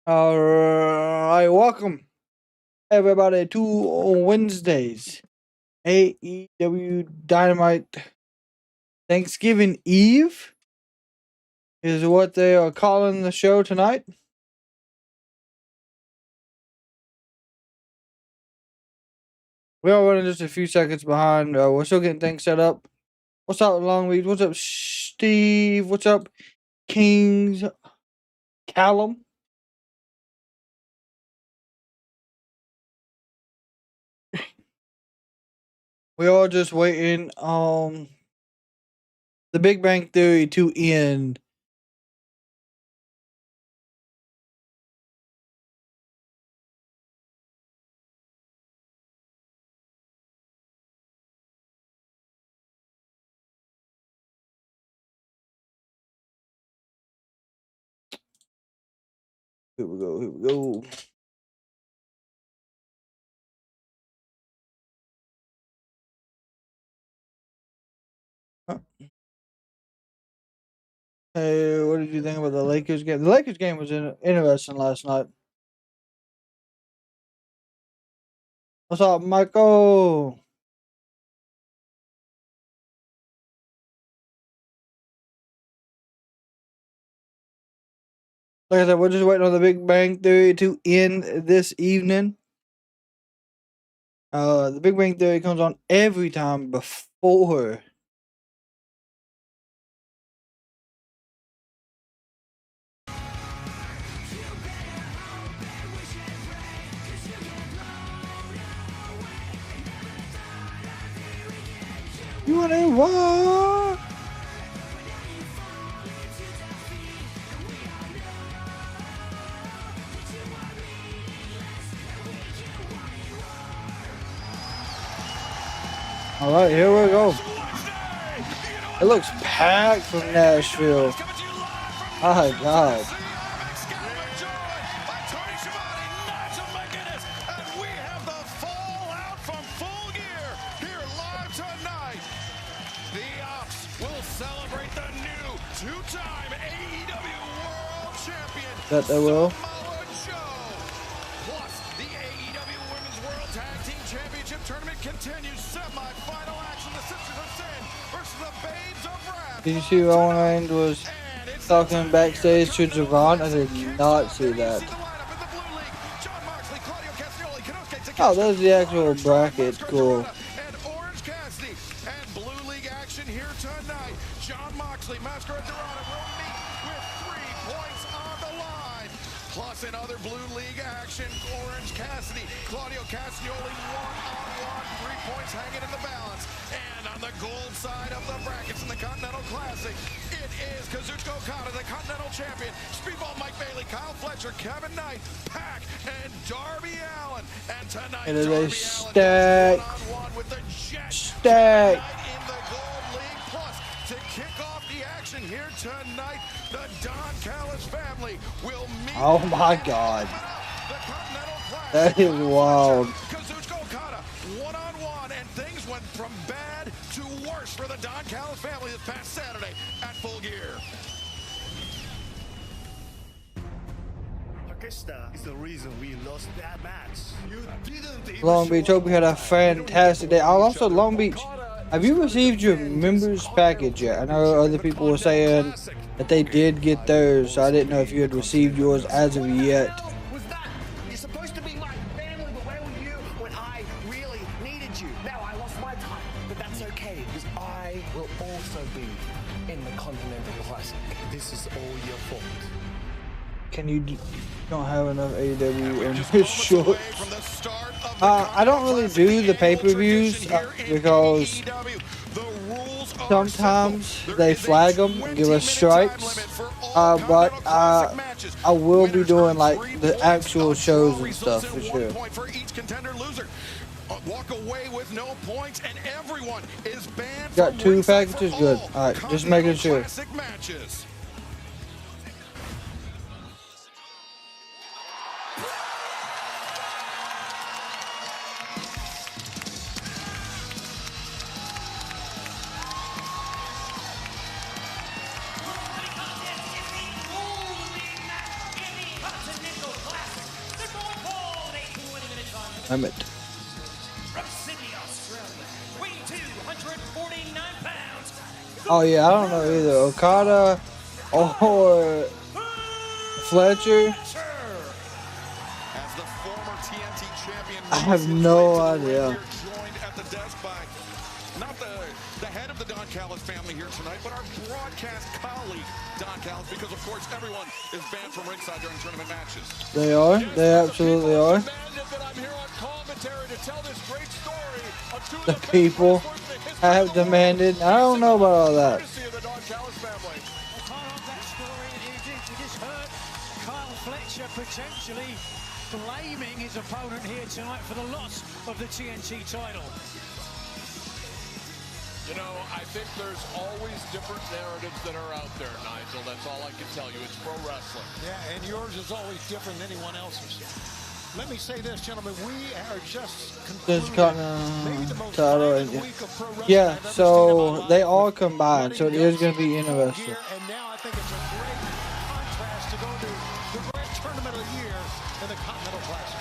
All right, welcome everybody to Wednesdays AEW Dynamite Thanksgiving Eve is what they are calling the show tonight. We are running just a few seconds behind. We're still getting things set up. What's up, Long Beach? What's up, Steve? What's up, Kings? Callum? We are just waiting on the Big Bang Theory to end. Here we go. Here we go. Hey, what did you think about the Lakers game? The Lakers game was interesting last night. What's up, Michael? Like I said, we're just waiting on the Big Bang Theory to end this evening. The Big Bang Theory comes on every time before. You wanna what? All right, here we go. It looks packed from Nashville. My God. Two-time AEW World Champion That they will. Samoa Joe. Plus, the AEW Women's World Tag Team Championship Tournament continues. Semi-final action. The Sisters of Sin versus the Babes of Wrath. Did you see Roman Reigns was talking backstage to Javon? I did not see that. Oh, there's the actual bracket. Cool. Moxley, Mascara, Dorada will meet with 3 points on the line. Plus in other Blue League action, Orange Cassidy, Claudio Castagnoli, 1-on-1, 3 points hanging in the balance. And on the gold side of the brackets in the Continental Classic, it is Kazuchika Okada, the Continental Champion, Speedball Mike Bailey, Kyle Fletcher, Kevin Knight, Pac, and Darby Allin. And tonight, It is Darby a stack. Allin 1-on-1 with the Jet. Stack. In the Gold League. Plus, to kick off the action here tonight, the Don Callis family will meet. Oh my God. That is wild. Kazuchika Okada, 1-on-1, and things went from bad to worse for the Don Callis family this past Saturday at Full Gear. Is the reason we lost that match. You didn't Long Beach, hope you had a fantastic day. Also, Long Beach, have you received your members package yet? I know other people were saying that they did get theirs, so I didn't know if you had received yours as of yet. Was that? You're supposed to be my family, but where were you when I really needed you? Now I lost my time, but that's okay, because I will also be in the Continental Classic. This is all your fault. Can you don't have enough AEW in this short? I don't really do the pay-per-views because sometimes they flag them and give us strikes. But I will be doing like the actual shows and stuff for sure. Walk away with no points, and everyone is banned. Got 2 packages? Good. Alright, just making sure. Damn it. From Sydney, Australia, weighing 249 pounds. Oh yeah, I don't know either. Okada or Fletcher. As the former TNT champion, I have no idea. joined at the desk by not the head of the Don Callis family here tonight, but our broadcast colleague, Don Callis, because of course everyone is banned from ringside during tournament matches. They are. They absolutely are. The people have demanded. I don't know about all that. Fletcher potentially blaming his opponent here tonight for the loss of the TNT title. You know, I think there's always different narratives that are out there, Nigel. That's all I can tell you. It's pro wrestling. Yeah, and yours is always different than anyone else's. Let me say this, gentlemen. We are just concluding maybe the most violent week of pro wrestling Yeah, I've ever so seen in my life. they all combined, so it is going to be interesting. And now I think it's a great contrast to go to the great tournament of the year in the Continental Classic.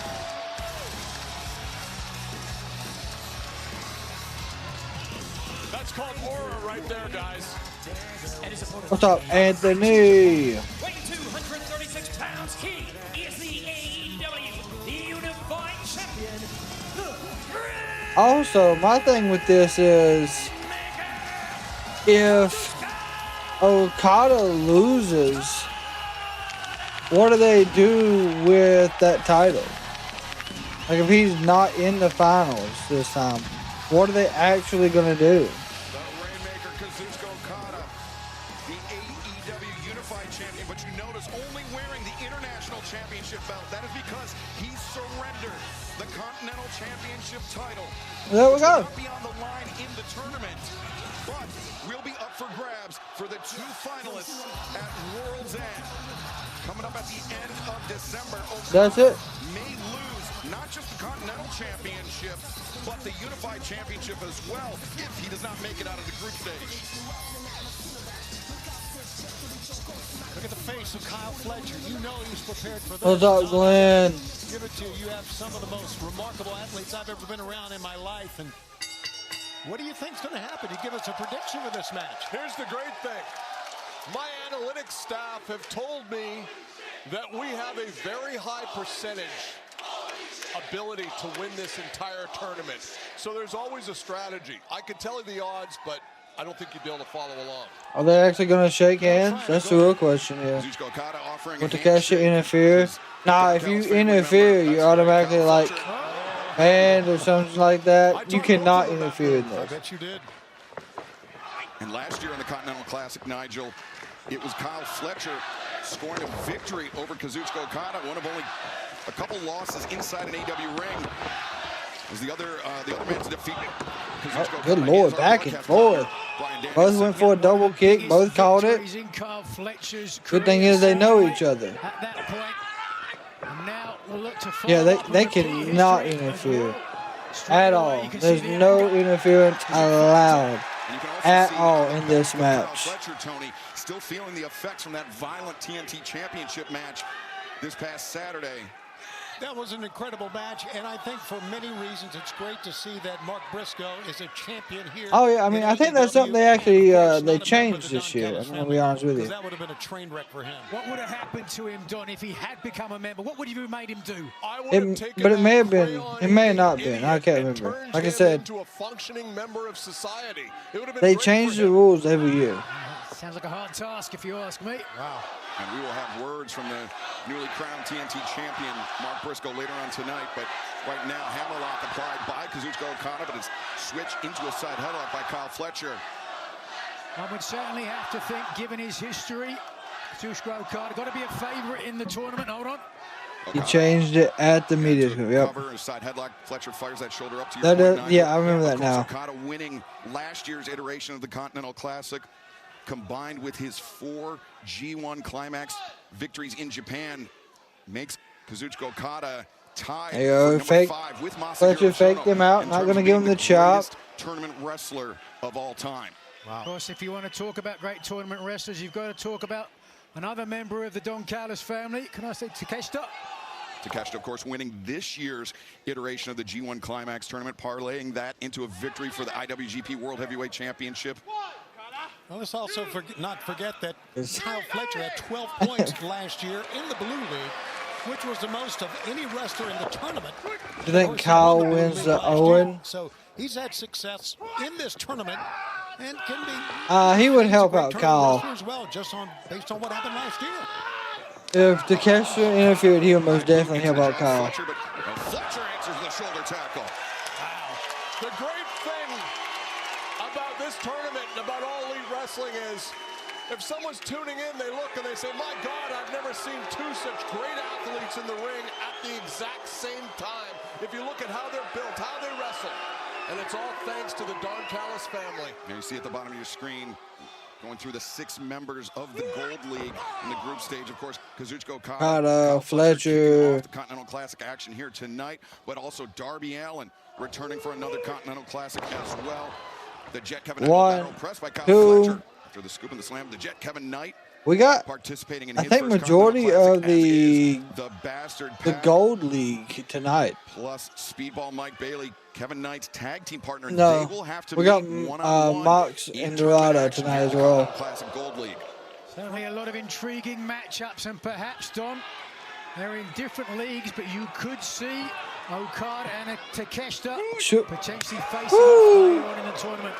That's called aura right there, guys. What's up, Anthony? Weighing 236 pounds, he is the AEW Unified Champion. Also, my thing with this is if Okada loses, what do they do with that title? Like if he's not in the finals this time, what are they actually going to do? The Rainmaker Kazuchika Okada, the AEW Unified Champion, but you notice only wearing the International Championship belt. That is because he surrendered the Continental Championship title. There we go. Will not be on the line in the tournament, but will be up for grabs for the two finalists at World's End. Coming up at the end of December, That's it. may lose not just the Continental Championship, but the Unified Championship as well if he does not make it out of the group stage. Look at the face of Kyle Fletcher. You know he's prepared for this. What's up, Glenn? Give it to you. You have some of the most remarkable athletes I've ever been around in my life. And what do you think's going to happen? You give us a prediction for this match. Here's the great thing. My analytics staff have told me that we have a very high percentage ability to win this entire tournament. So there's always a strategy. I could tell you the odds, but I don't think you'd be able to follow along. Are they actually going to shake hands? That's the real question here. Kazuchika Okada offering Would a the cashier interfere? Nah, if you interfere, you're automatically like banned or something like that. You cannot interfere in I this. bet you did. And last year in the Continental Classic, Nigel, it was Kyle Fletcher scoring a victory over Kazuchika Okada, one of only a couple losses inside an AEW ring. As the other man's defeated. Oh, good Lord, back and forth. Both went for a double kick, both called it. Good thing is they know each other. At that point, now we'll look to follow Yeah, up they on the cannot history. interfere Straight at away, all. you can There's see the no anger. interference allowed And you can also at see all in this Kyle match. Fletcher, Tony, still feeling the effects from that violent TNT Championship match this past Saturday. That was an incredible match, and I think for many reasons it's great to see that Mark Briscoe is a champion here. Oh yeah, I mean, I think that's something they actually they changed this year. I'm gonna be honest with you. That would have been a train wreck for him. What would have happened to him, Don, if he had become a member? What would you have made him do? I would have It, taken but it that may have been, crayon it may have not idiot been. I can't and remember. turned Like I him said, into a functioning member of society. It would have been they great change for the him. rules every year. Sounds like a hard task, if you ask me. Wow. And we will have words from the newly crowned TNT champion, Mark Briscoe, later on tonight. But right now, hammerlock applied by Kazuchika Okada, but it's switched into a side headlock by Kyle Fletcher. I would certainly have to think, given his history, Kazuchika Okada got to be a favorite in the tournament. Hold on. He changed it at the media scrum. Yep. Cover, side headlock. Fletcher fires that shoulder up to your That point, does, Nigel. yeah, I remember that Of course, now. Okada winning last year's iteration of the Continental Classic, combined with his 4 G1 Climax victories in Japan, makes Kazuchika Okada tied There you go. for number Fake- 5 with Mascara. Fletcher faked him out. in Not terms gonna of give him being the chop. greatest tournament wrestler of all time. Of course, if you want to talk about great tournament wrestlers, you've got to talk about another member of the Don Callis family. Can I say Takeshita? Takeshita, of course, winning this year's iteration of the G1 Climax tournament, parlaying that into a victory for the IWGP World Heavyweight Championship. Well, let's also not forget that Kyle Fletcher had 12 points last year in the Blue League, which was the most of any wrestler in the tournament. Do you think Kyle wins the Owen? So he's had success in this tournament and can be. He would help out Kyle. As well, based on what happened last year. If Takeshita interfered, he would most definitely help out Kyle. Fletcher answers the shoulder tackle. Wow. The great thing about this tournament and about All Elite Wrestling is if someone's tuning in, they look and they say, my God, I've never seen two such great athletes in the ring at the exact same time. If you look at how they're built, how they wrestle, and it's all thanks to the Don Callis family. Now you see at the bottom of your screen, going through the 6 members of the Gold League in the group stage, of course, Kazuchika, Okada, Fletcher. The Continental Classic action here tonight, but also Darby Allin returning for another Continental Classic as well. The Jet Kevin Knight lateral press by Kyle Fletcher after the scoop and the slam. The Jet Kevin Knight we got participating in I think majority of the Gold League tonight. Plus Speedball Mike Bailey, Kevin Knight's tag team partner. No, they will have to we got one-on-one Mox and Dorada tonight as well. Classic Gold League. Certainly a lot of intriguing matchups, and perhaps, Don, they're in different leagues, but you could see Okada and Takeshita potentially facing later on in the tournament.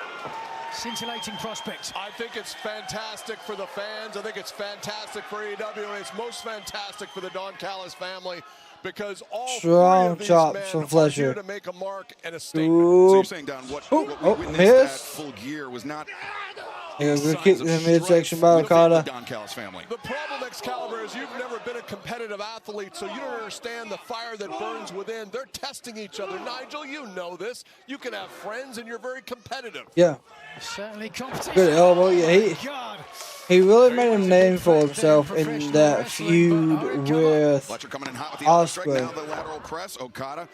Scintillating prospect. I think it's fantastic for the fans. I think it's fantastic for AEW, and it's most fantastic for the Don Callis family because all strong three of chops these from men Fletcher are here to make a mark and a statement. So you're saying, Don, what we witnessed at Full Gear was not good kick in the midsection by Okada. Don Callis family. The problem, Excalibur, is you've never been a competitive athlete, so you don't understand the fire that burns within. They're testing each other. Nigel, you know this. You can have friends, and you're very competitive. Yeah. Certainly competition. Good elbow. Yeah, he really made a name for himself in that feud with Ospreay.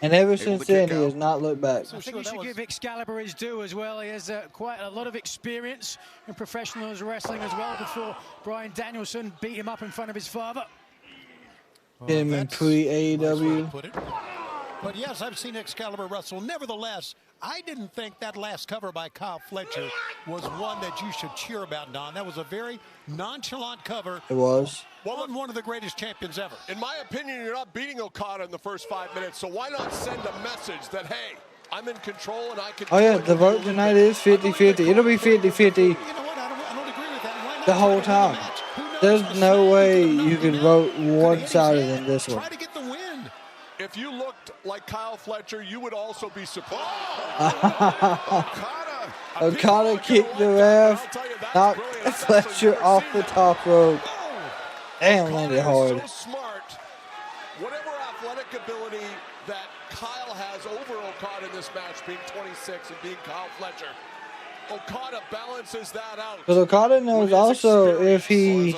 And ever since then, he has not looked back. I think we should give Excalibur his due as well. He has quite a lot of experience in professional wrestling as well before Bryan Danielson beat him up in front of his father. Him in pre-AEW. But yes, I've seen Excalibur wrestle. Nevertheless, I didn't think that last cover by Kyle Fletcher was one that you should cheer about, Don. That was a very nonchalant cover. It was. Well, one of the greatest champions ever. In my opinion, you're not beating Okada in the first 5 minutes, so why not send a message that, hey, I'm in control and I can... Oh, yeah, the vote tonight is 50-50. It'll be 50-50 You know what? I don't agree with that. Why not the whole time. There's no way you can vote one-sided in this one. Try to get the win. If you looked like Kyle Fletcher, you would also be surprised. Okada kicked the ref, knocked Fletcher off the top rope, and landed hard. So smart. Whatever athletic ability that Kyle has over Okada in this match, being 26 and being Kyle Fletcher, Okada balances that out. Because Okada knows also if he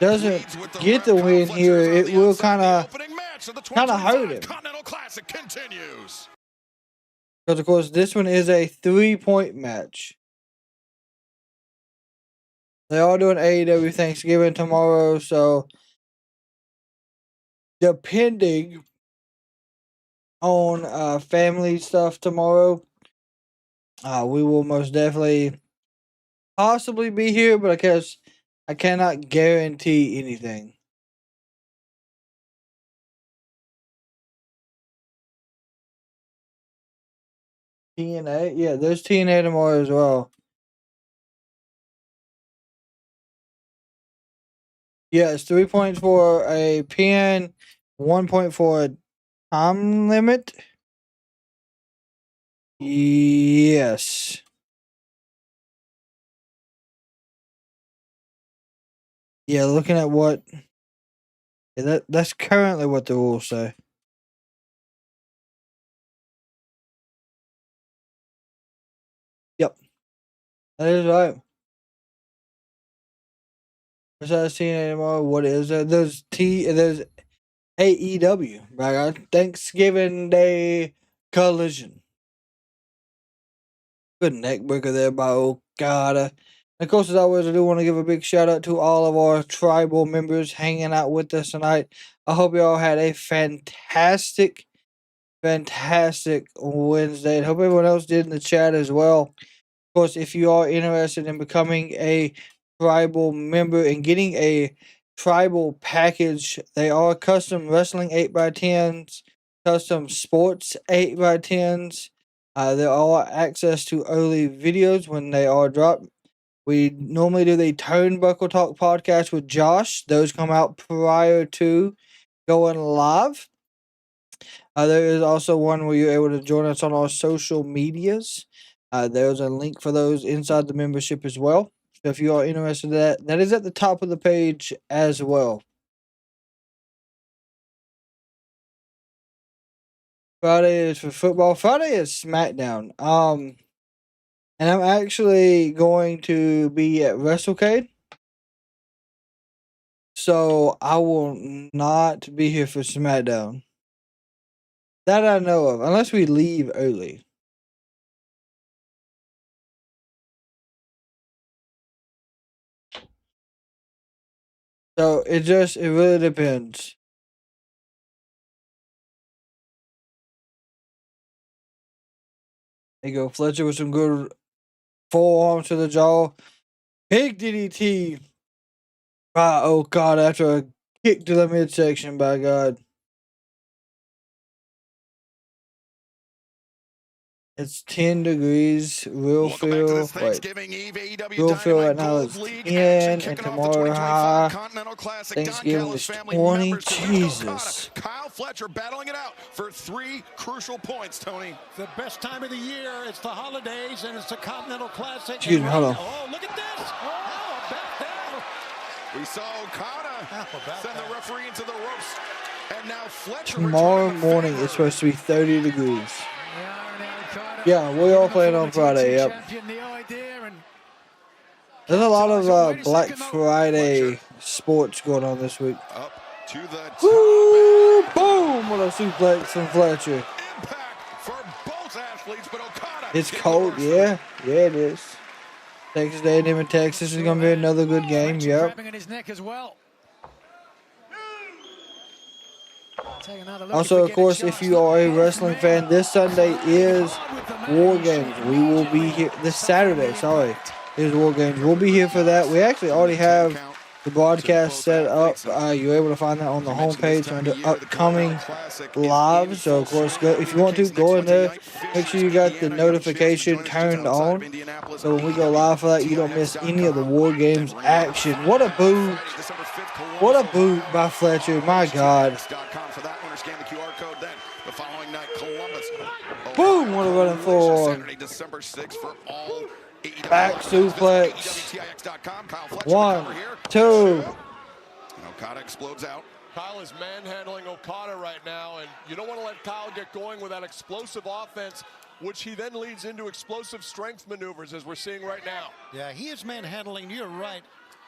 doesn't get the win here, it will kind of hurt him. Continental Classic continues. Because, of course, this one is a 3-point match. They are doing AEW Thanksgiving tomorrow, so depending on family stuff tomorrow, we will most definitely possibly be here, but I guess I cannot guarantee anything. TNA? Yeah, there's TNA tomorrow as well. Yeah, it's 3 points for a pin, 1 point for a time limit. Yes. Yeah, looking at what... Yeah, that's currently what the rules say. Yep. That is right. Besides TNA tomorrow, what is that? There's AEW, right? Thanksgiving Day Collision. Good neck breaker there by Okada. Of course, as always, I do want to give a big shout out to all of our tribal members hanging out with us tonight. I hope you all had a fantastic Wednesday. And hope everyone else did in the chat as well. Of course, if you are interested in becoming a tribal member and getting a tribal package, they are custom wrestling 8x10s, custom sports 8x10s. There are access to early videos when they are dropped. We normally do the Turnbuckle Talk podcast with Josh. Those come out prior to going live. There is also one where you're able to join us on our social medias. There's a link for those inside the membership as well. So if you are interested in that, that is at the top of the page as well. Friday is for football. Friday is SmackDown. And I'm actually going to be at WrestleCade. So I will not be here for SmackDown. That I know of, unless we leave early. So it really depends. There you go, Fletcher with some good forearms to the jaw. Big DDT by Okada after a kick to the midsection, by God. It's 10 degrees. Real feel. Thanksgiving Eve AEW real feel right Dynamite now Gold is League 10, action, and kicking off the tomorrow 2025 high. Continental Classic. Thanksgiving is 20. Jesus. Kyle Fletcher battling it out for 3 crucial points, Tony. The best time of the year. It's the holidays, and it's the Continental Classic. Excuse me, hold on. Oh, look at this. Oh, how about that? We saw Okada send the referee into the ropes. And now Fletcher Tomorrow morning it's supposed to be 30 degrees. Yeah, we all playing on Friday, yep. There's a lot of Black Friday sports going on this week. Up to the top. Woo! Boom! What a suplex from Fletcher. Impact for both athletes, but Okada. It's cold, yeah. Yeah, it is. Texas A&M in Texas is going to be another good game, yep. Also, of course, if you are a wrestling fan, this Sunday is War Games. We will be here this Saturday. Sorry, is War Games. We'll be here for that. We actually already have the broadcast set up. You're able to find that on the homepage under upcoming live. So, of course, if you want to go in there, make sure you got the notification turned on. So when we go live for that, you don't miss any of the War Games action. What a boot! What a boot by Fletcher! My God. Boom! What a running forward. Back suplex. 1, 2. Okada explodes out. Kyle is manhandling Okada right now, and you don't want to let Kyle get going with that explosive offense, which he then leads into explosive strength maneuvers, as we're seeing right now. Yeah, he is manhandling, you're right,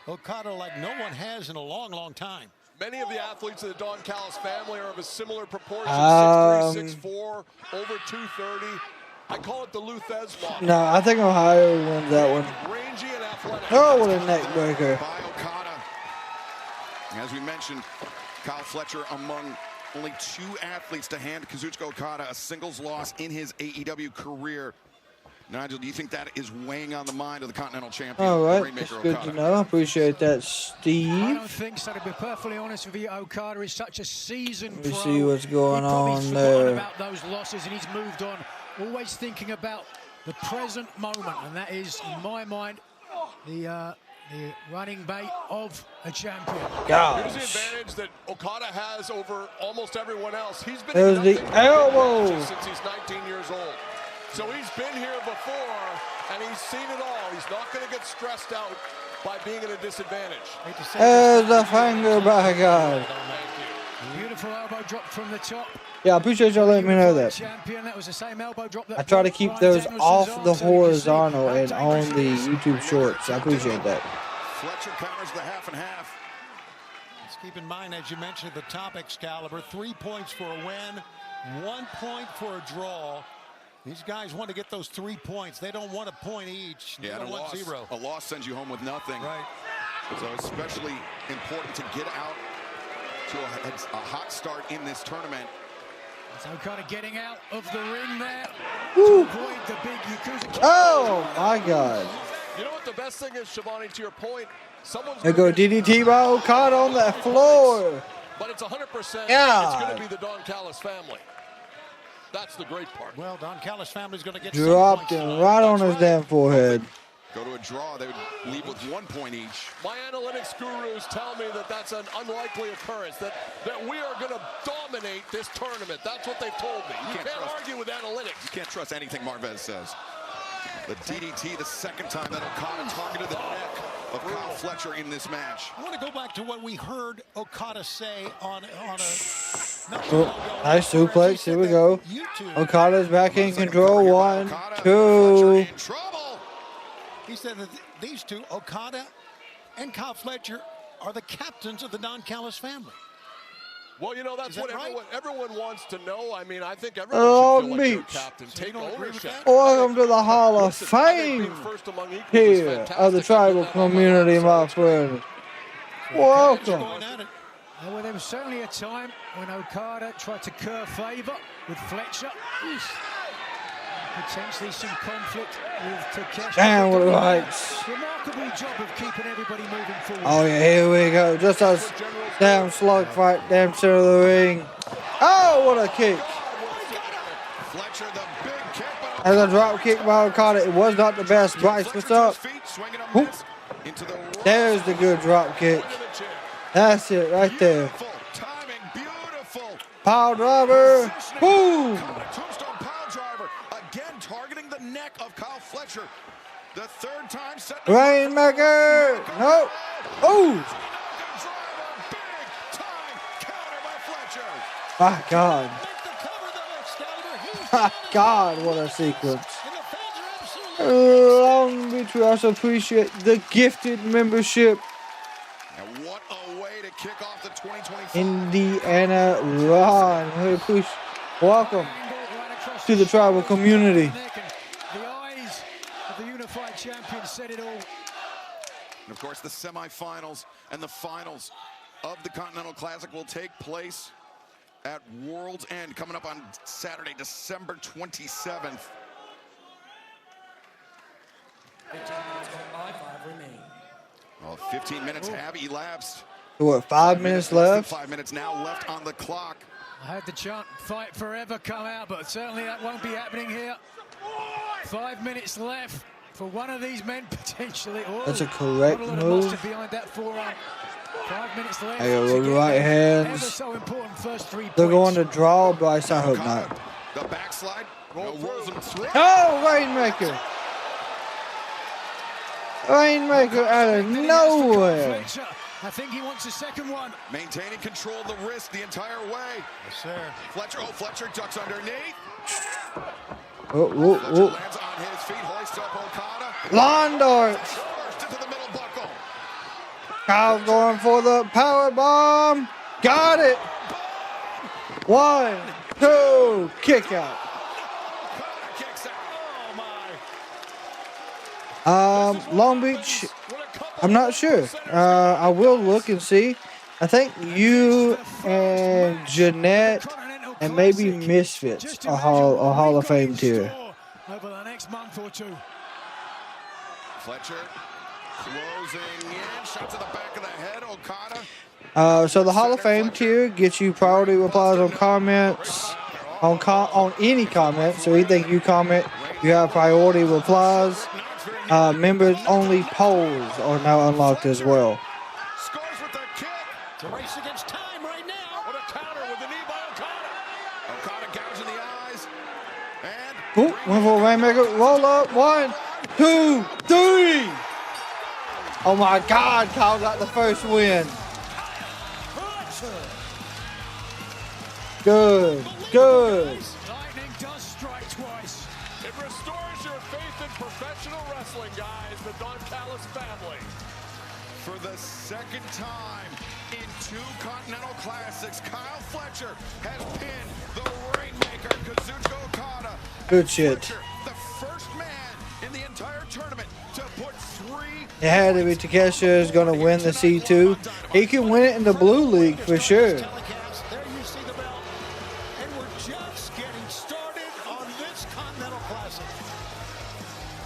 Okada like no one has in a long, long time. Many of the athletes of the Don Callis family are of a similar proportion, 6'3", 6'4", over 230. I call it the Luthez model. No, I think Ohio wins that one. Rangy and athletic. Oh, what a neck breaker. By Okada. As we mentioned, Kyle Fletcher among only 2 athletes to hand Kazuchika Okada a singles loss in his AEW career. Nigel, do you think that is weighing on the mind of the Continental Champion? All right, that's good to know. Appreciate that, Steve. I don't think so. To be perfectly honest with you, Okada is such a seasoned pro. Let me see what's going on He's there. about those losses, and he's moved on. Always thinking about the present moment, and that is, in my mind, the running mate of a champion. Gosh. Here's the advantage that Okada has over almost everyone else. He's been There's the elbow since he's 19 years old. So he's been here before, and he's seen it all. He's not going to get stressed out by being at a disadvantage. There's the finger, by God. Beautiful elbow drop from the top. Yeah, I appreciate y'all letting me know that. Champion, that was the same elbow drop that I try to keep those off the horizontal and on the YouTube shorts. I appreciate that. Fletcher counters the half and half. Let's keep in mind, as you mentioned at the top, Excalibur, 3 points for a win, 1 point for a draw. These guys want to get those 3 points. They don't want a point each. Yeah, they and don't want zero. a loss sends you home with nothing. Right. So especially important to get out to a hot start in this tournament. So kind of getting out of the ring there. Woo. To avoid the big Yakuza. Oh my God. You know what the best thing is, Shivani, to your point? Someone's They go DDT by Okada on the floor. But it's 100%. Yeah. It's going to be the Don Callis family. That's the great part. Well, Don Callis family's going to get Dropped some him points. right on his damn forehead. Go to a draw, they would leave with 1 point each. My analytics gurus tell me that that's an unlikely occurrence, that we are going to dominate this tournament. That's what they've told me. You can't argue with analytics. You can't trust anything Marvez says. The DDT, the second time that Okada targeted the neck of Kyle Fletcher in this match. I want to go back to what we heard Okada say on a Oh, nice suplex. Here we go. Okada's back in control. 1, 2. He said that these two, Okada and Kyle Fletcher, are the captains of the Don Callis family. Well, you know, that's what right? everyone wants to know. I mean, I think everyone should feel like they're Beach. captain. Take ownership. Welcome to the Hall of Fame here of the tribal community, my friend. Welcome. Well, there was certainly a time when Okada tried to curve favor with Fletcher. Potentially some conflict with Takeshita. Damn, what lights. Remarkable job of keeping everybody moving forward. Oh, yeah, here we go. Just us damn slug fight, damn center of the ring. Oh, what a kick. Fletcher, the big kick. As a drop kick by Okada, it was not the best. Bryce, what's up? There's the good drop kick. That's it right there. Pile driver. Boom. Tombstone pile driver. Again, targeting the neck of Kyle Fletcher. The third time set. Rainmaker. No. Oh. My God. My God, what a sequence. Long Beach, we also appreciate the gifted membership. And what a way to kick off the 2025. Indiana Ron. We appreciate. Welcome to the tribal community. The eyes of the unified champion said it all. And of course, the semifinals and the finals of the Continental Classic will take place at World's End, coming up on Saturday, December 27th. 15 minutes gone by, 5 remain. Well, 15 minutes have elapsed. What, 5 minutes left? 5 minutes now left on the clock. I had the chant "Fight Forever" come out, but certainly that won't be happening here. 5 minutes left for one of these men potentially. Oh, that's a correct move. Behind that forearm. 5 minutes left. Hey, with right hands. So important first 3 points. They're going to draw, Bryce. I hope not. The backslide. Rolls him through. Oh, Rainmaker. Rainmaker out of nowhere. I think he wants a second one. Maintaining control of the wrist the entire way. Yes, sir. Fletcher ducks underneath. Oh, Fletcher lands on his feet, hoists up Okada. Lawn darts. First into the middle buckle. Kyle's going for the power bomb. Got it. 1, 2, kick out. Long Beach, I'm not sure. I will look and see. I think you and Jeanette and maybe Misfits are Hall of Fame tier. Over the next month or two. Fletcher closing in, shot to the back of the head, Okada. So the Hall of Fame tier gets you priority replies on comments, on any comment. So anything you comment, you have priority replies. Members only polls are now unlocked as well. Scores with the kick. It's a race against time right now. What a counter with the knee by Okada. Okada gouging the eyes. And One for Rainmaker. Roll up. 1, 2, 3. Oh my God, Kyle got the first win. Good. Lightning does strike twice. It restores your faith in professional wrestling, guys. The Don Callis family. for the second time in 2 Continental Classics, Kyle Fletcher has pinned the Rainmaker Kazuchika Okada Good shit. The first man in the entire tournament to put 3. It had to be Takeshita is going to win the C2. He can win it in the blue league for sure. There you see the belt. And we're just getting started on this Continental Classic.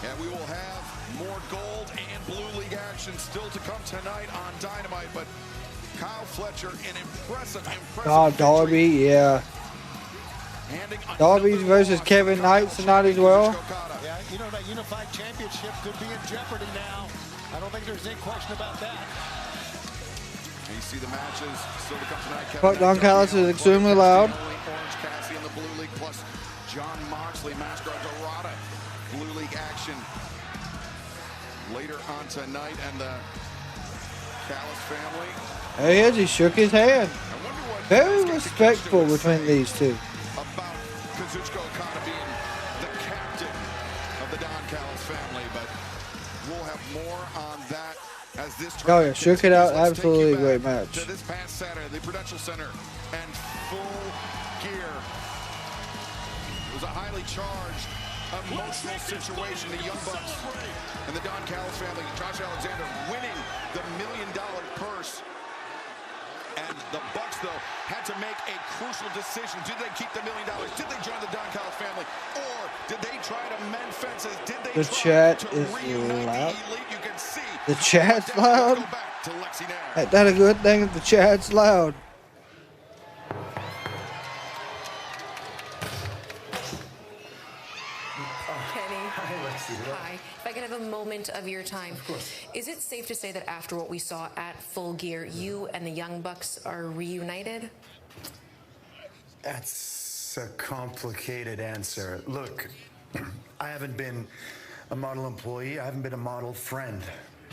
And we will have more gold and blue league action still to come tonight on Dynamite. But Kyle Fletcher, an impressive Darby, yeah. Darby versus Kevin Knight tonight as well. Yeah, you know, that unified championship could be in jeopardy now. I don't think there's any question about that. And you see the matches still to come tonight. Fuck, Don Callis is extremely loud. Orange Cassidy in the blue league, plus John Moxley, Mascara, Dorada. Blue league action later on tonight, and the Callis family. There he is. He shook his hand. Very respectful between these two. About Kazuchika Okada being the captain of the Don Callis family, but we'll have more on that as this. Oh yeah, shook it out. Absolutely great match. To this past Saturday, the Prudential Center and Full Gear. It was a highly charged, emotional situation. The Young Bucks and the Don Callis family, Josh Alexander winning the $1 million purse. And the Bucks, though, had to make a crucial decision. Did they keep the $1 million? Did they join the Don Callis family? Or did they try to mend fences? Did they the try chat to is reunite loud. the elite? You can see the chat's loud. Go back to Lexi now. Ain't that a good thing if the chat's loud? Hi. If I could have a moment of your time. Of course. Is it safe to say that after what we saw at Full Gear, you and the Young Bucks are reunited? That's a complicated answer. Look, I haven't been a model employee. I haven't been a model friend.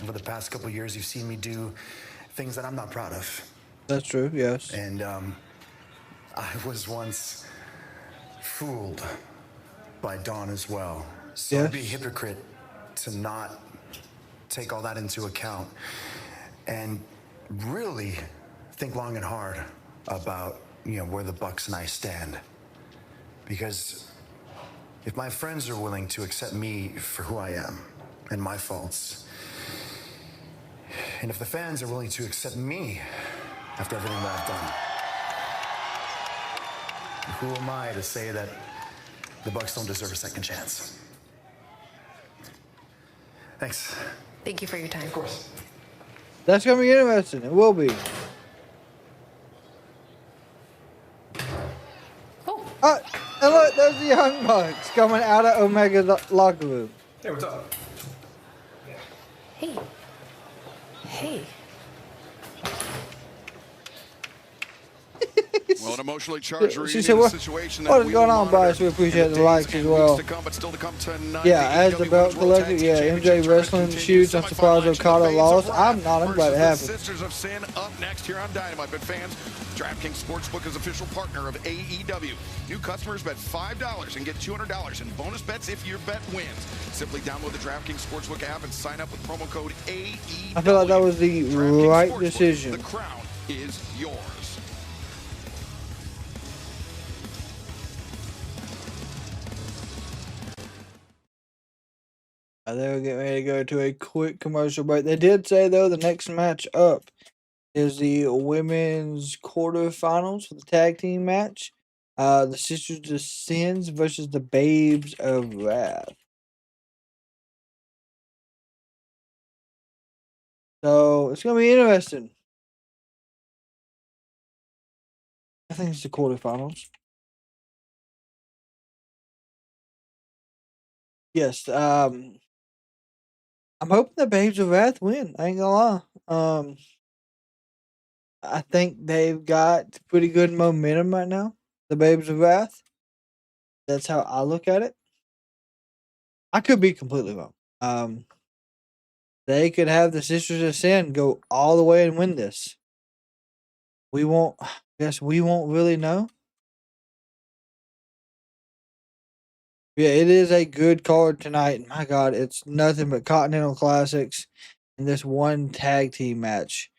Over the past couple of years, you've seen me do things that I'm not proud of. That's true, yes. And I was once fooled by Dawn as well. So yes. I'd be a hypocrite to not take all that into account and really think long and hard about, where the Bucks and I stand. Because if my friends are willing to accept me for who I am and my faults, and if the fans are willing to accept me after everything that I've done, who am I to say that the Bucks don't deserve a second chance? Thanks. Thank you for your time. Of course. That's going to be interesting. It will be. Oh. And look, there's the Young Bucks coming out of Omega's locker room. Hey, what's up? Hey. Hey. Well, an emotionally charged She said, what is going on, Bryce? We appreciate the likes as well. Yeah, as the belt collector, yeah, MJ Wrestling shoots. I'm surprised Okada lost. I'm not. I'm glad it happened. Sisters of Sin up next here on Dynamite. But fans, DraftKings Sportsbook is official partner of AEW. New customers bet $5 and get $200 in bonus bets if your bet wins. Simply download the DraftKings Sportsbook app and sign up with promo code AEW. I feel like that was the right decision. The crown is yours. They were getting ready to go to a quick commercial break. They did say, though, the next match up is the women's quarterfinals for the tag team match. The Sisters of Sins versus the Babes of Wrath. So it's going to be interesting. I think it's the quarterfinals. Yes, I'm hoping the Babes of Wrath win. I ain't gonna lie. I think they've got pretty good momentum right now. The Babes of Wrath. That's how I look at it. I could be completely wrong. They could have the Sisters of Sin go all the way and win this. We won't really know. Yeah, it is a good card tonight. My God, it's nothing but Continental Classics in this one tag team match.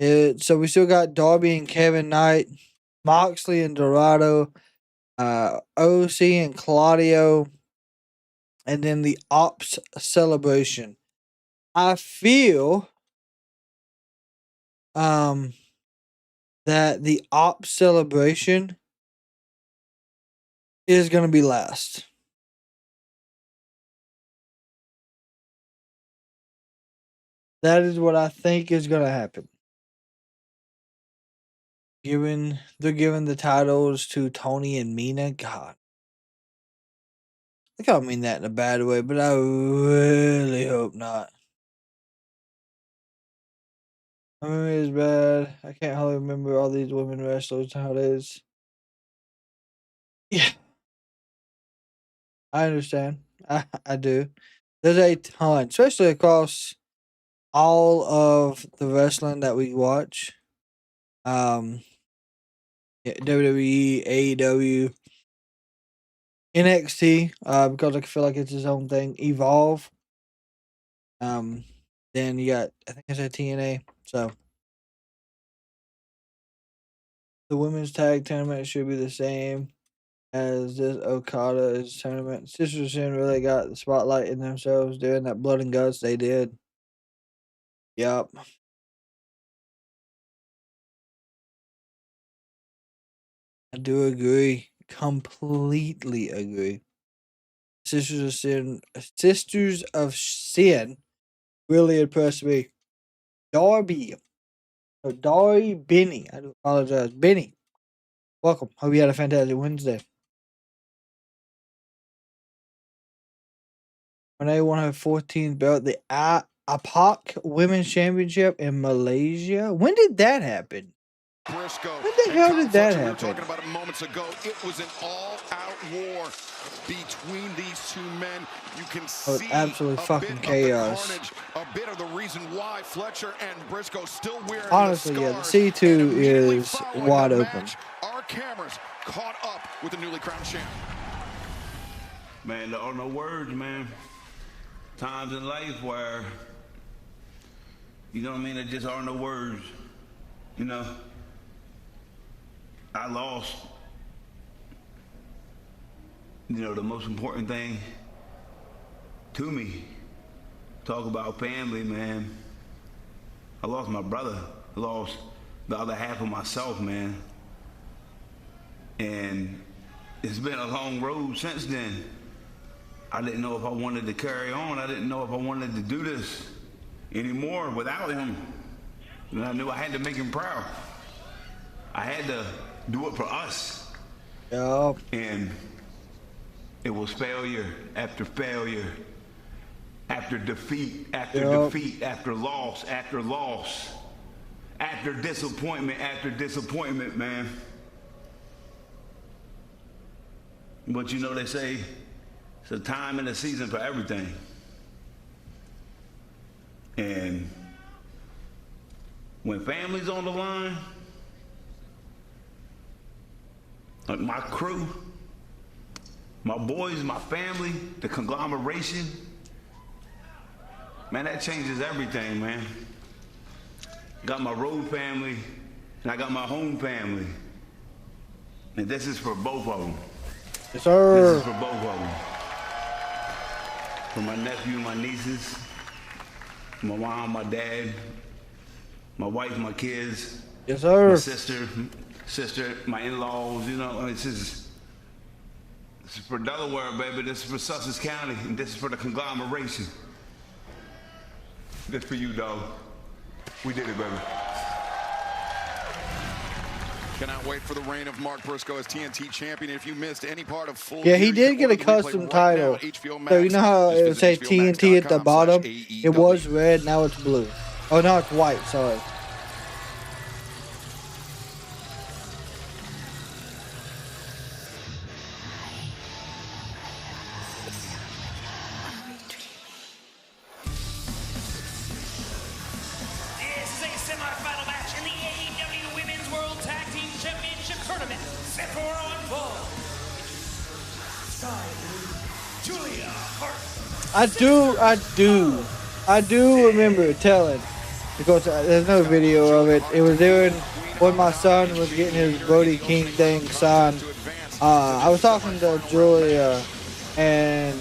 So we still got Darby and Kevin Knight, Moxley and Dorada, OC and Claudio, and then the Opps celebration. I feel that the Opps celebration is going to be last. That is what I think is going to happen. They're giving the titles to Tony and Mina. God. I don't mean that in a bad way, but I really hope not. I mean, it's bad. I can't hardly remember all these women wrestlers nowadays. Yeah. I understand. I do. There's a ton, especially across all of the wrestling that we watch. WWE, AEW, NXT, because I feel like it's its own thing. Evolve. Then you got, I think I said TNA. So the women's tag tournament should be the same as this Okada's tournament. Sister Sin really got the spotlight in themselves doing that blood and guts they did. Yup. I do agree. Completely agree. Sisters of Sin really impressed me. Darby. Benny. I do apologize. Benny. Welcome. Hope you had a fantastic Wednesday. Renee won her 14th belt, the APAC Women's Championship in Malaysia. When did that happen? Briscoe. When the hell did that happen? We were talking about it moments ago. It was an all-out war between these two men. You can see absolutely fucking chaos. Carnage, a bit of the reason why Fletcher and Briscoe still wearing honestly, yeah, the C2 is wide open. Our cameras caught up with the newly crowned champ. Man, there are no words, man. Times in life where, you know what I mean, there just are no words. You know, I lost, you know, the most important thing to me. Talk about family, man. I lost my brother. I lost the other half of myself, man. And it's been a long road since then. I didn't know if I wanted to carry on. I didn't know if I wanted to do this anymore without him. And I knew I had to make him proud. I had to do it for us. Yep. And it was failure after failure, after defeat, after defeat, after loss, after disappointment, man. But you know, they say it's a time and a season for everything. And when family's on the line, like my crew, my boys, my family, the conglomeration, man, that changes everything, man. Got my road family, and I got my home family. And this is for both of them. Yes, sir. This is for both of them. For my nephew, my nieces, my mom, my dad, my wife, my kids. Yes, sir. My sister, my in-laws, you know, this is for Delaware, baby. This is for Sussex County, and this is for the conglomeration. This for you, dog. We did it, baby. Cannot wait for the reign of Mark Briscoe as TNT champion. If you missed any part of full he did get a custom title. So you know how it would say TNT at the bottom? It was red, now it's blue. Oh, now it's white, sorry. This is a semi-final match in the AEW Women's World Tag Team Championship Tournament. Set for on ball. Skye, Julia Hart. I do remember telling, because there's no video of it. It was during when my son was getting his Brody King thing signed. I was talking to Julia, and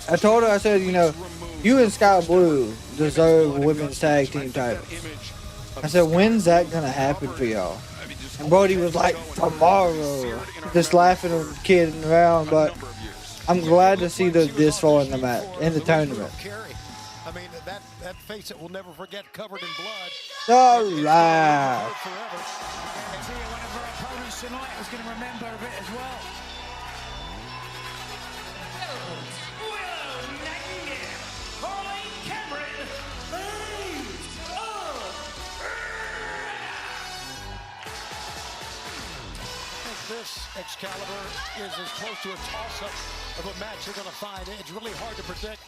I told her, I said, you know, you and Skye Blue deserve women's tag team titles. I said, when's that gonna happen for y'all? And Brody was like, tomorrow. Just laughing and kidding around, but I'm glad to see this far in the match, in the tournament. I mean, that face that we'll never forget, covered in blood. All right. One of our opponents tonight was going to remember a bit as well. Willow, Nightingale, Harley, Cameron, This Excalibur is as close to a toss-up of a match you're going to find. It's really hard to predict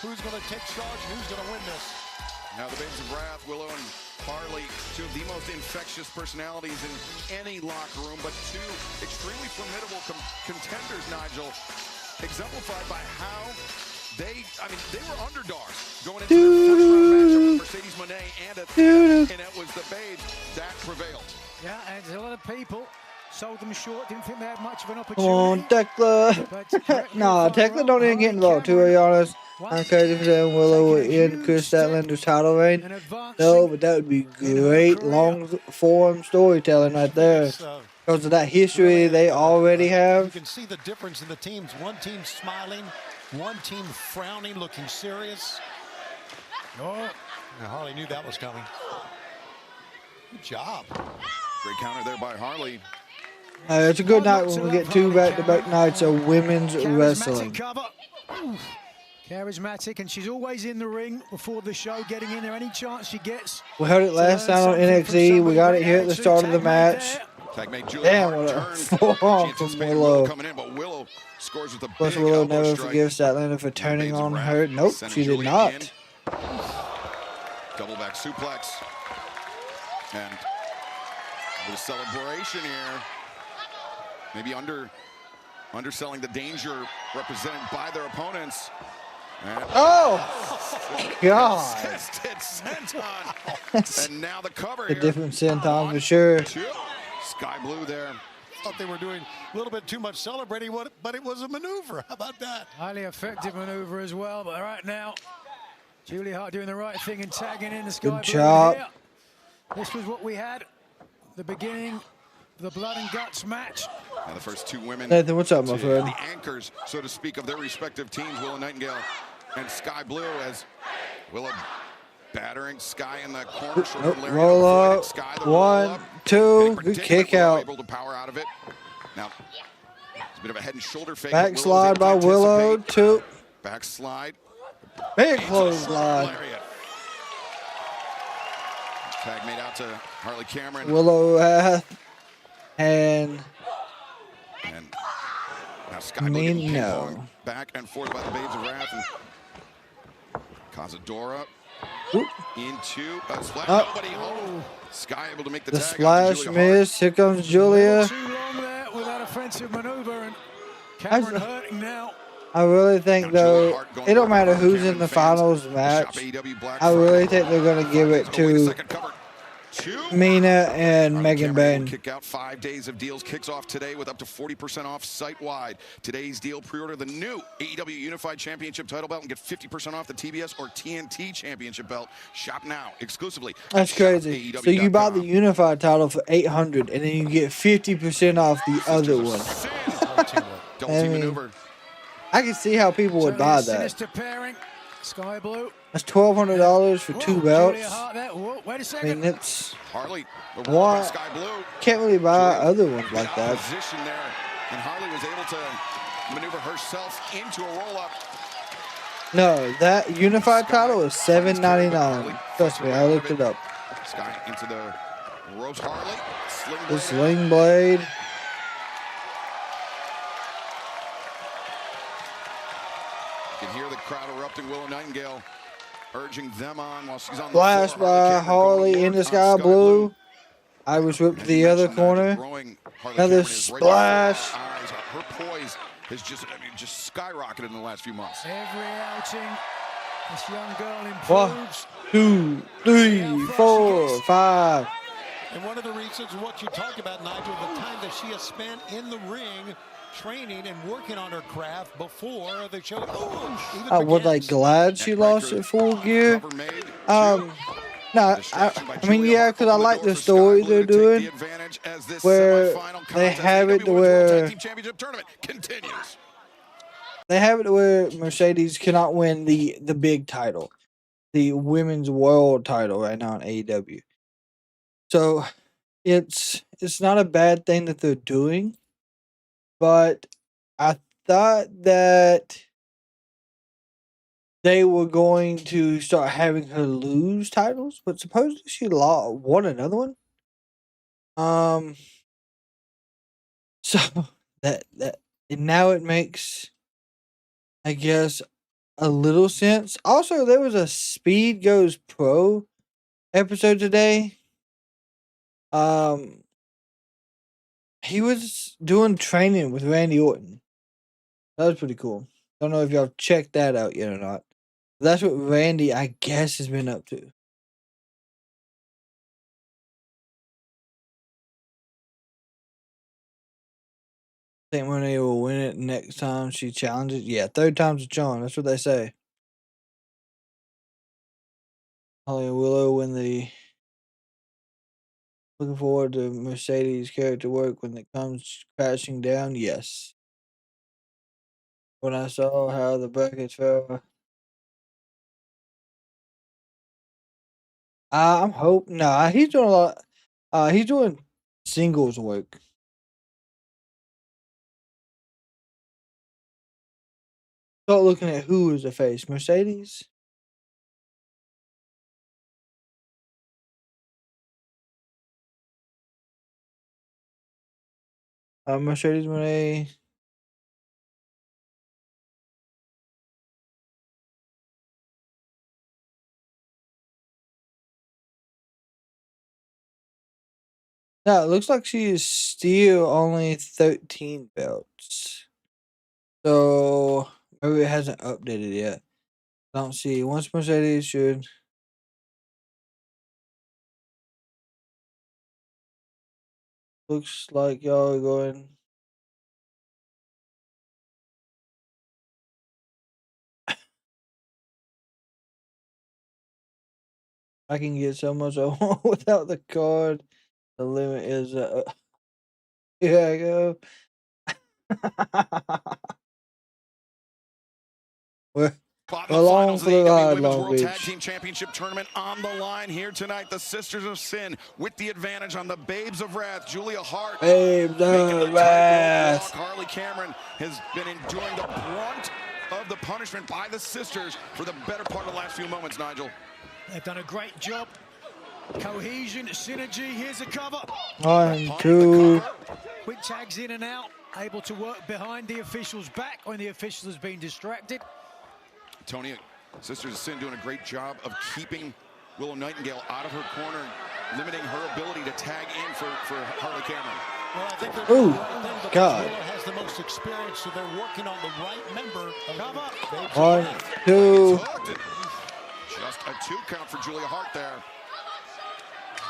who's going to take charge and who's going to win this. Now the Babes of Wrath, Willow and Harley, two of the most infectious personalities in any locker room, but two extremely formidable contenders, Nigel, exemplified by how they were underdogs going into their first-round matchup with Mercedes Moné and Athena, and it was the Babes that prevailed. Yeah, and a lot of people sold them short, didn't think they had much of an Come on, opportunity. Tekla. Nah, Tekla don't even get involved, to be honest. I'm crazy for them. Willow will end Chris Statlander's title reign. No, but that would be great long-form storytelling right there. Because of that history they already have. You can see the difference in the teams. One team smiling, one team frowning, looking serious. Oh, now Harley knew that was coming. Good job. Great counter there by Harley. It's a good night when we get two back-to-back nights of women's wrestling. Charismatic, and she's always in the ring before the show, getting in there any chance she gets. We heard it last time on NXT. We got it here at the start of the match. Damn, what a forearm from Willow. But Willow scores with a Plus, Willow never forgives Statlander for turning on her. Nope, she did not. Double back suplex. And the celebration here. Maybe underselling the danger represented by their opponents. And oh, God. And now the cover A here. different senton for sure. Skye Blue there. Thought they were doing a little bit too much celebrating, but it was a maneuver. How about that? Highly effective maneuver as well, but right now, Julia Hart doing the right thing and tagging in the Skye Blue job. here. This was what we had, the beginning, the blood and guts match. Now the first two women. Nathan, what's up, my friend? The anchors, so to speak, of their respective teams, Willow Nightingale and Skye Blue, as Willow battering Skye in the corner. Roll up. One, two. Good kick out. Able to power out of it. Now, it's a bit of a head and shoulder fake. Backslide by Willow. Two. Backslide. Big clothesline. Tag made out to Harley Cameron. Willow and now Skye Blue getting ping-ponged back and forth by the Babes of Wrath. And Kazuchika into a splash. Nobody home. Skye able to make the tag. splash miss. Here comes Julia. Too long there with that offensive maneuver, and Cameron hurting now. I really think, though, it don't matter who's in the finals match. I really think they're going to give it to Mina and Megan Bain. Kick out 5 days of deals kicks off today with up to 40% off site-wide. Today's deal, pre-order the new AEW Unified Championship title belt and get 50% off the TBS or TNT Championship belt. Shop now exclusively. That's crazy. So you buy the Unified title for $800, and then you get 50% off the other one. Double team maneuver. I can see how people would buy that. Sinister pairing, Skye Blue. That's $1,200 for two belts. Wait a I second. mean, it's Harley, one. Skye Blue. Can't really buy other ones like that. Position there, and Harley was able to maneuver herself into a roll-up. No, that Unified title is $7.99. Trust me, I looked it up. Skye into the ropes. Harley, sling blade. The sling blade. You can hear the crowd erupting. Willow Nightingale urging them on while she's on the Flash floor. by Harley into Skye Blue. I was whipped to the other corner. Another splash. Her poise has just skyrocketed in the last few months. Every outing, this young girl One, improves. 2, 3, 4, 5. And one of the reasons what you talked about, Nigel, the time that she has spent in the ring training and working on her craft before the show. I was like glad she lost at Full Gear. No, I mean, yeah, because I like the story they're doing, where they have it to where Mercedes cannot win the big title, the women's world title right now in AEW. So it's not a bad thing that they're doing, but I thought that they were going to start having her lose titles, but supposedly she won another one. So that and now it makes, I guess, a little sense. Also, there was a Speed Goes Pro episode today. He was doing training with Randy Orton. That was pretty cool. Don't know if y'all checked that out yet or not. That's what Randy, I guess, has been up to. I think Renee will win it next time she challenges. Yeah, third time's a charm. That's what they say. Harley and Willow when the... Looking forward to Mercedes' character work when it comes crashing down. Yes. When I saw how the brackets fell... I'm hoping... Nah, he's doing a lot... he's doing singles work. Start looking at who is the face. Mercedes? Mercedes Monet. No, it looks like she is still only 13 belts. So maybe it hasn't updated yet. I don't see. Once Mercedes should. Looks like y'all are going. I can get so much I want without the card. The limit is here I go. We're along for the ride, Long Beach. Tag Team Championship Tournament on the line here tonight. The Sisters of Sin with the advantage on the Babes of Wrath. Julia Hart. Babes of Wrath. Harley Cameron has been enduring the brunt of the punishment by the Sisters for the better part of the last few moments, Nigel. They've done a great job. Cohesion, synergy. Here's a cover. 1, 2. Quick tags in and out. Able to work behind the official's back when the official has been distracted. Tony, Sisters of Sin doing a great job of keeping Willow Nightingale out of her corner, limiting her ability to tag in for Harley Cameron. Well, I think oh, God. Willow has the most experience, so they're working on the right member. Of 1, 2. Just a 2 count for Julia Hart there.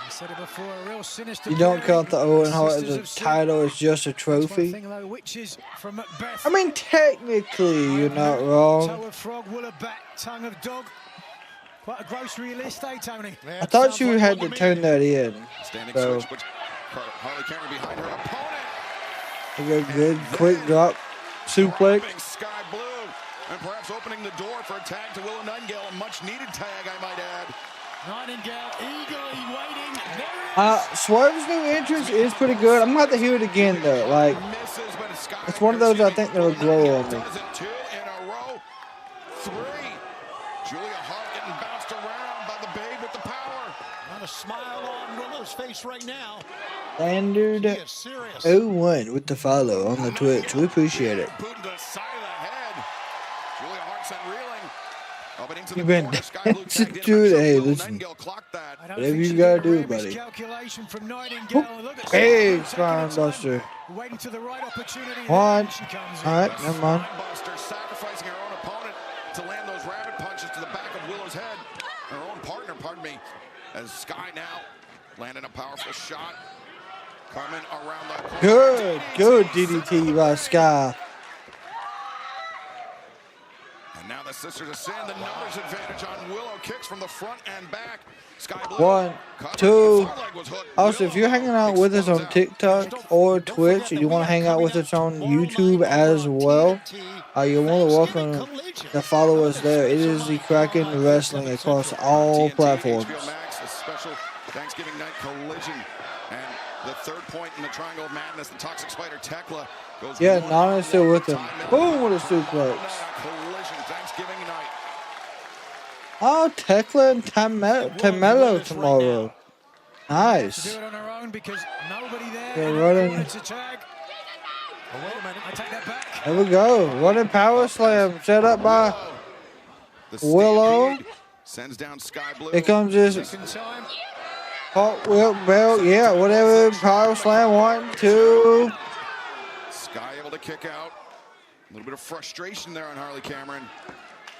I said it before, a real sinister. You don't count the Owen Hart as a title, it's just a trophy. I mean, technically, you're not wrong. Toe of frog, wool of bat, tongue of dog. Quite a grocery list, eh, Tony? I thought you had to turn that in. Standing so. switch, Harley Cameron behind her opponent. A good quick drop suplex. Skye Blue, and perhaps opening the door for a tag to Willow Nightingale, a much-needed tag, I might add. Nightingale eagerly waiting. Swerve's new entrance is pretty good. I'm gonna have to hear it again though. Like, it's one of those I think that'll grow on me. 2 in a row. 3. Julia Hart getting bounced around by the Babe with the power. Not a smile on Willow's face right now. Standard 01 with the follow on the Twitch. We appreciate it. Boot to the side of the head. Julia Hart sent reeling. You've been dancing through it. Hey, listen. Whatever you gotta do, buddy. Big spine buster. One. Alright, never mind. Sacrificing her own opponent to land those rabbit punches to the back of Willow's head. Her own partner, pardon me. As Skye now Landing a powerful shot. Coming around the corner. Good DDT by Skye. And now the Sisters of Sin, the numbers advantage on Willow. Kicks from the front and back. Skye Blue. 1, 2. Also, if you're hanging out with us on TikTok or Twitch and you want to hang out with us on YouTube as well, you're more than welcome to follow us there. It is the Kraken Wrestling across all platforms. A special Thanksgiving night collision. And the third point in the Triangle of Madness, the Toxic Spider Tekla goes. Yeah, Nana's still with him. Boom with a suplex. Collision Thanksgiving night. Oh, Tekla and Tamelo tomorrow. Nice. Do it on her own because nobody there. They're running. To tag. Oh, wait a minute. I take that back. There we go. Running power slam set up by Willow. Sends down Skye Blue. Here comes this. Well, yeah, whatever. Power slam. 1, 2. Skye able to kick out. A little bit of frustration there on Harley Cameron.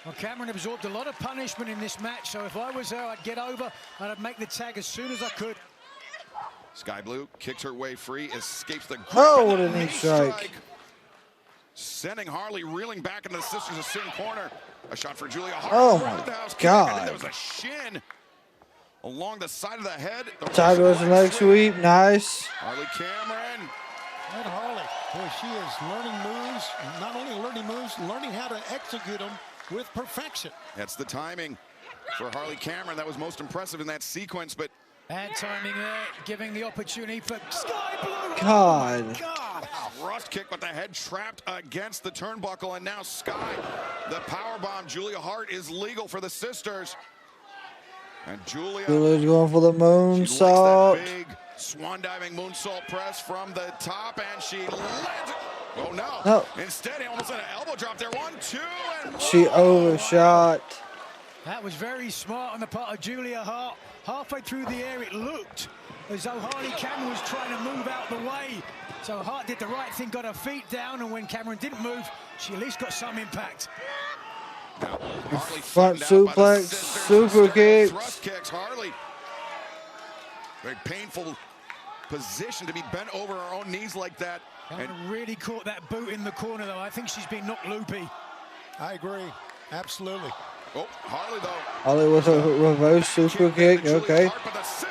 Well, Cameron absorbed a lot of punishment in this match, so if I was her, I'd get over and I'd make the tag as soon as I could. Skye Blue kicks her way free, escapes the grip. Oh, what a knee strike. Sending Harley reeling back into the Sisters of Sin corner. A shot for Julia Hart. Oh, my God. There was a shin along the side of the head. Sideways leg sweep. Nice. Harley Cameron. And Harley, boy, she is learning moves. Not only learning moves, learning how to execute them with perfection. That's the timing for Harley Cameron. That was most impressive in that sequence, but bad timing there, giving the opportunity for Skye Blue. God. Oh, God. Thrust kick with the head trapped against the turnbuckle, and now Skye, the power bomb. Julia Hart is legal for the Sisters. And Julia's going for the moonsault. Big swan diving moonsault press from the top, and she lands it. Oh no. Instead, he almost had an elbow drop there. 1, 2, and she overshot. That was very smart on the part of Julia Hart. Halfway through the air, it looked as though Harley Cameron was trying to move out the way. So Hart did the right thing, got her feet down, and when Cameron didn't move, she at least got some impact. Front suplex, super kick. Thrust kicks, Harley. Very painful position to be bent over her own knees like that. And really caught that boot in the corner, though. I think she's been knocked loopy. I agree. Absolutely. Oh, Harley, though. Harley with a reverse super kick. Okay.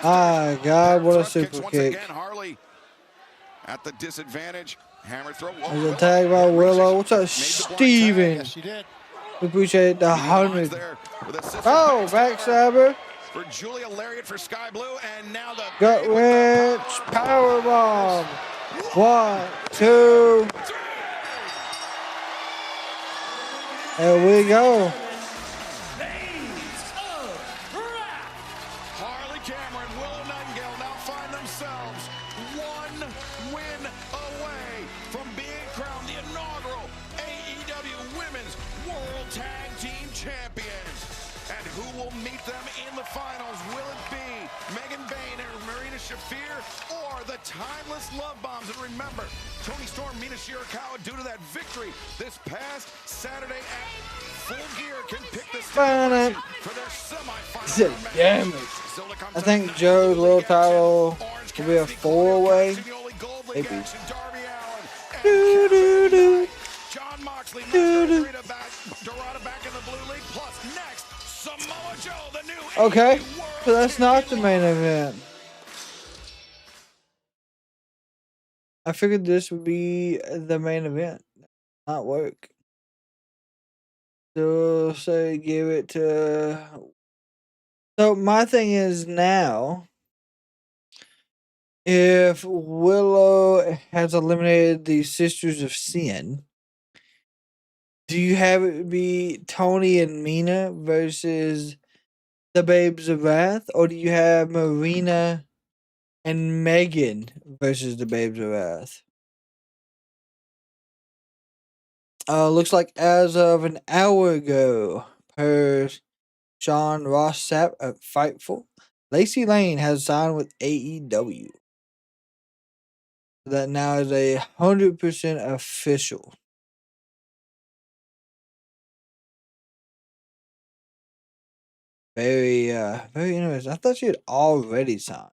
Ah, God, what a super kick. Again, Harley at the disadvantage. Hammer throw. There's a tag by Willow. What's up, Steven? Yes, she did. We appreciate the 100. Oh, backstabber. For Julia, lariat for Skye Blue, and now the gut wrench, power bomb. 1, 2. There we go. Harley Cameron, Willow Nightingale now find themselves 1 win away from being crowned the inaugural AEW Women's World Tag Team Champions. And who will meet them in the finals? Will it be Megan Bayne and Marina Shafir, or the timeless love bombs? And remember, Toni Storm, Mina Shirakawa, due to that victory this past Saturday at Full Gear, can pick the stage for their semifinal. Damn it. I think Joe's little title will be a 4-way. Maybe. Do-do-do. John Moxley, Dorada back in the blue league. Plus, next, Samoa Joe, the new Okay, AEW World so that's not the Champion. main event. I figured this would be the main event. Not work. So say give it to. So my thing is now, if Willow has eliminated the Sisters of Sin, do you have it be Tony and Mina versus the Babes of Wrath, or do you have Marina and Megan versus the Babes of Wrath? Looks like as of an hour ago, per Sean Ross Sapp at Fightful, Lacey Lane has signed with AEW. That now is 100% official. Very interesting. I thought she had already signed.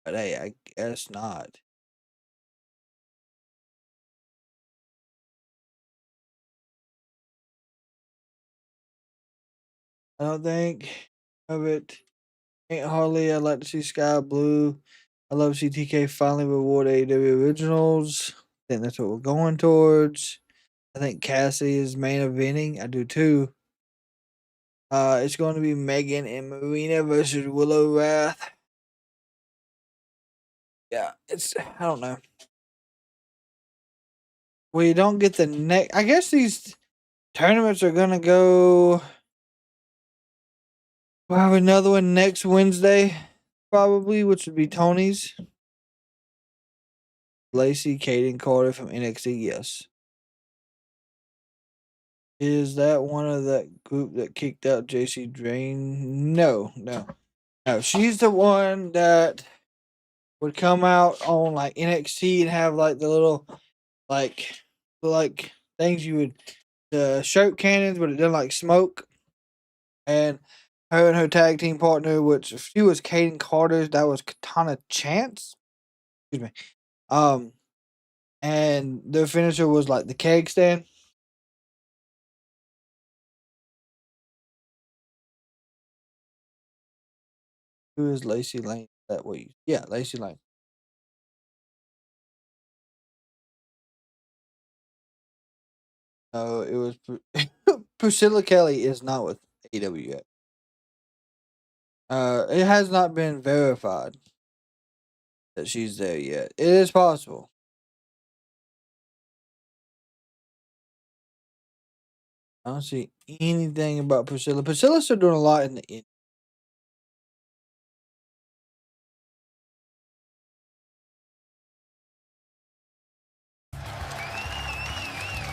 But hey, I guess not. I don't think of it. Ain't Harley. I'd like to see Skye Blue. I love to see TK finally reward AEW Originals. I think that's what we're going towards. I think Cassie is main eventing. I do too. It's going to be Megan and Marina versus Willow Wrath. Yeah, I don't know. We don't get the next. I guess these tournaments are gonna go. We'll have another one next Wednesday, probably, which would be Tony's. Lacey, Kaden Carter from NXT. Yes. Is that one of that group that kicked out JC Drain? No. She's the one that would come out on like NXT and have like the little like things you would the shirt cannons, but it didn't like smoke. And her tag team partner, which she was Kaden Carter's, that was Katana Chance. Excuse me. And their finisher was like the keg stand. Who is Lacey Lane? That way, yeah, Lacey Lane. No, it was Priscilla Kelly is not with AEW yet. It has not been verified that she's there yet. It is possible. I don't see anything about Priscilla. Priscilla's still doing a lot in the end.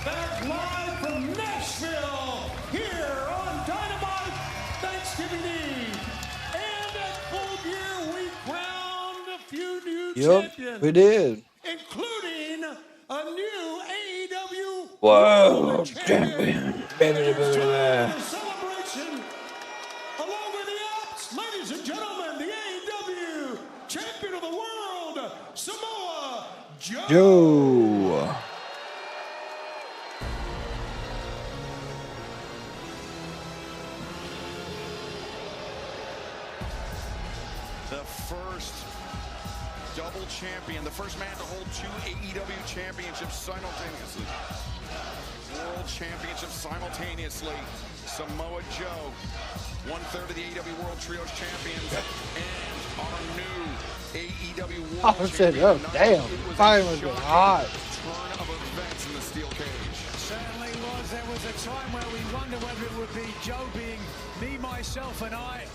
Back live from Nashville, here on Dynamite Thanksgiving Eve. And at Full Gear, we crowned a few new champions. We did. Including a new AEW World Champion. Celebration. Along with the Opps, ladies and gentlemen, the AEW Champion of the World, Samoa Joe. The first double champion, the first man to hold two AEW championships simultaneously. World Championship simultaneously. Samoa Joe, 1/3 of the AEW World Trios champions, and our new AEW World Champion. Oh, damn. Fire was hot. Turn of events in the steel cage. Certainly was. There was a time where we wondered whether it would be Joe being me, myself, and I.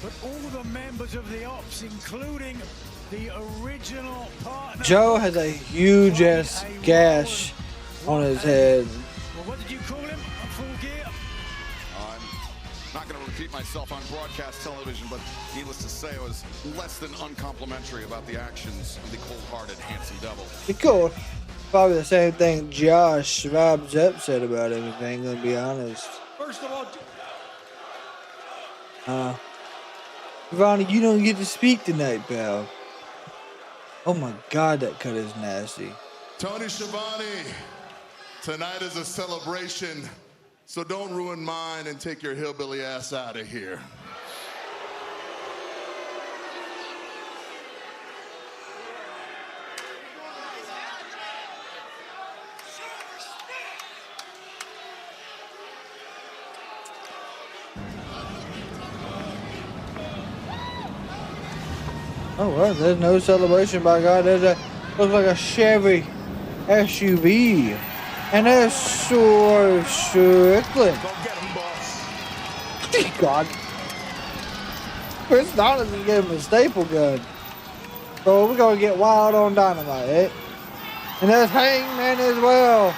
But all the members of the Opps, including the original partner. Joe has a huge ass gash on his head. Well, what did you call him? A Full Gear? I'm not going to repeat myself on broadcast television, but needless to say, I was less than uncomplimentary about the actions of the cold-hearted handsome devil. Cool. Probably the same thing Josh Vibes Up said about him, if I ain't gonna be honest. First of all, Ronnie, you don't get to speak tonight, pal. Oh my God, that cut is nasty. Tony Schiavone, tonight is a celebration, so don't ruin mine and take your hillbilly ass out of here. Oh well, there's no celebration, by God. Looks like a Chevy SUV. And there's so Strickland. go get him, boss. God. Chris Donovan gave him a staple gun. So we're gonna get wild on Dynamite, eh? And there's Hangman as well.